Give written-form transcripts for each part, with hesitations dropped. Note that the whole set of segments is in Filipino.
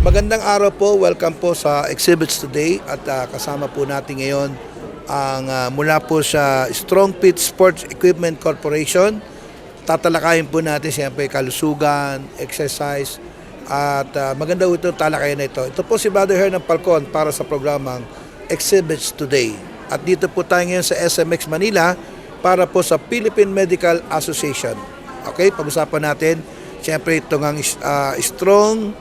Magandang araw po, welcome po sa Exhibits Today at kasama po natin ngayon ang mula po sa Strong Fit Sports Equipment Corporation. Tatalakayin po natin siyempre kalusugan, exercise at maganda po ito talakayan na ito. Ito po si Brother Hernan Falcon para sa programang Exhibits Today. At dito po tayo ngayon sa SMX Manila para po sa Philippine Medical Association. Okay, pag-usapan natin siyempre itong ang Strong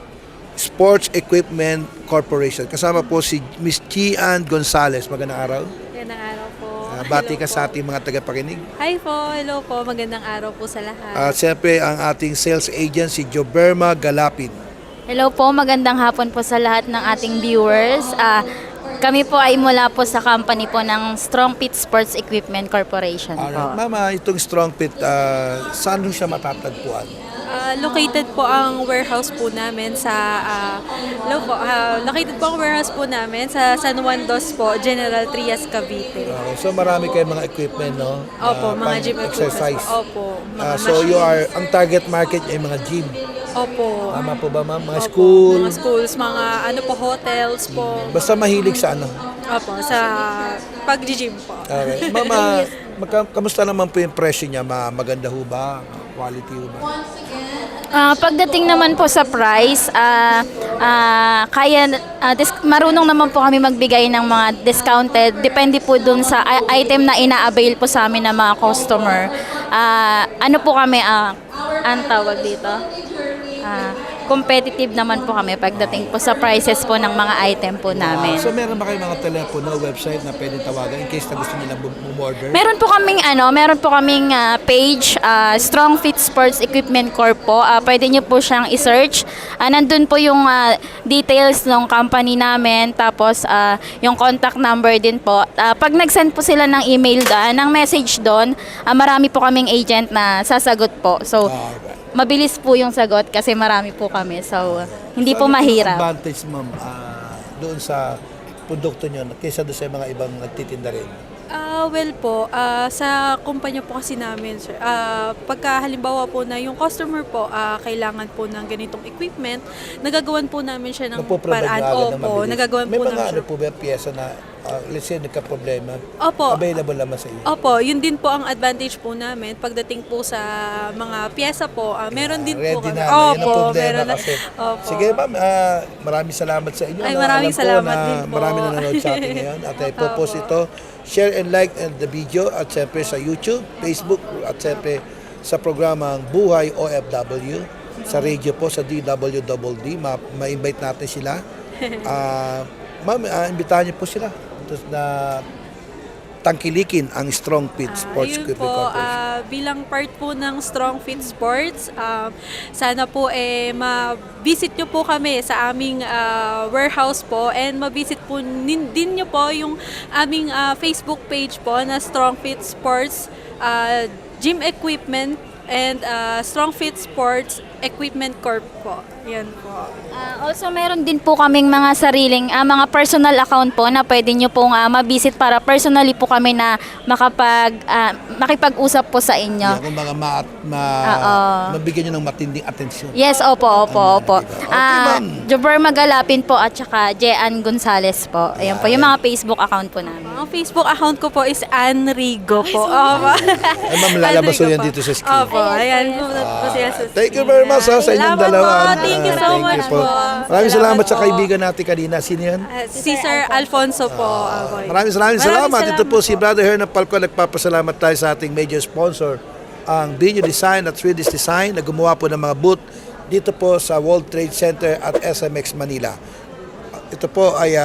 Sports Equipment Corporation. Kasama po si Ms. Gian Gonzales. Magandang araw. Magandang araw po. Bati ka sa ating mga tagapakinig. Hi po, hello po. Magandang araw po sa lahat. At siyempre ang ating sales agent si Joberma Galapin. Hello po, magandang hapon po sa lahat ng ating viewers. Kami po ay mula po sa company po ng Strong Fit Sports Equipment Corporation po. Alright. Mama, itong Strong Fit, saan siya matatagpuan? Located po ang warehouse po namin sa located po ang warehouse po namin sa San Juan Dos po, General Trias, Cavite. Okay, so marami kayong mga equipment, no? Opo, mga gym exercise. equipment. Opo, mga So you are, ang target market ay mga gym. Opo. Tama po ba, ma'am? Mga Opo, school? mga schools, mga hotels po. Basta mahilig sa ano? Opo, sa pag-gym po. Okay. Mama, kamusta naman po yung presyo niya? Maganda ho ba? Quality ho ba? Pagdating naman po sa price, marunong naman po kami magbigay ng mga discounted. Depende po dun sa item na ina-avail po sa amin ng mga customer. Ano po kami, ang tawag dito? Competitive naman po kami pagdating po sa prices po ng mga item po namin. So meron ba kayong mga telepono, website na pwedeng tawagan in case na gusto nila bumorder? Meron po kaming page, Strong Fit Sports Equipment Corp po. Pwede niyo po siyang i-search. Nandun po yung details ng company namin, tapos yung contact number din po. Pag nag-send po sila ng email ng message doon, marami po kaming agent na sasagot po. So, mabilis po yung sagot kasi marami po kami. So, hindi po mahirap. Ano advantage, ma'am, doon sa produkto nyo kaysa doon sa mga ibang nagtitinda rin? Well po, sa kumpanya po kasi namin, sir, pagka halimbawa po na yung customer po kailangan po ng ganitong equipment, nagagawan po namin siya ng paraan. Opo, nagagawan May po mga namin ano siya. po ba pyesa na let's say nagka-problema, Opo. available naman sa iyo? Opo, yun din po ang advantage po namin pagdating po sa mga pyesa po. Meron din Ready po kami. na, yun ang problema meron na. kasi. Opo. Sige ma'am, maraming salamat sa inyo. Ay, maraming Alam ko salamat na din po. Maraming nanonood sa atin ngayon at i-post ito. Share and like the video at siyempre sa YouTube, Facebook at siyempre sa programang Buhay OFW. Sa radio po, sa DWDD, ma-invite natin sila. Ma'am, imbitahan niyo po sila na tangkilikin ang Strong Fit Sports Ayun Equipment po, Corporation. bilang part po ng Strong Fit Sports, sana po ma-visit nyo po kami sa aming warehouse po and ma-visit po din nyo po yung aming Facebook page po na Strong Fit Sports Gym Equipment and Strong Fit Sports Equipment Corp po. Yan po. Also, meron din po kaming mga sariling, mga personal account po na pwede nyo pong ma-visit para personally po kami na makipag-usap po sa inyo. Yeah, kung mga mabigyan nyo ng matinding atensyon. Yes, opo. Okay, ma'am. Joberma Galapin po at saka Gian Gonzales po. Ayan po, yung mga Facebook account po namin. Ang Facebook account ko po is Ann Rigo po. Ay, ma'am, lalabas Ann Rigo yan po. dito sa screen. Opo, ayan. Thank you very much sa inyong Salamat dalawa. po. Thank you so much po. Maraming salamat sa kaibigan natin kanina. Sino yan? Si Sir Alfonso po. Maraming salamat. Ito po si Brother Hernan Falcon. Nagpapasalamat tayo sa ating major sponsor, ang Binyo Design at Swedish Design na gumawa po ng mga booth dito po sa World Trade Center at SMX Manila. Ito po ay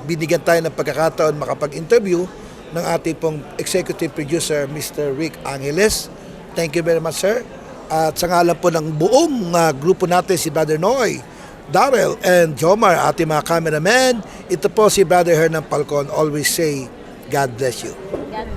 binigyan tayo ng pagkakataon makapag-interview ng ating pong executive producer, Mr. Rick Angeles. Thank you very much, sir. At sa ngalan po ng buong grupo natin, si Brother Noy, Darrell, and Jomar, ating mga cameraman, ito po si Brother Hernan Falcon. Always say, God bless you. God.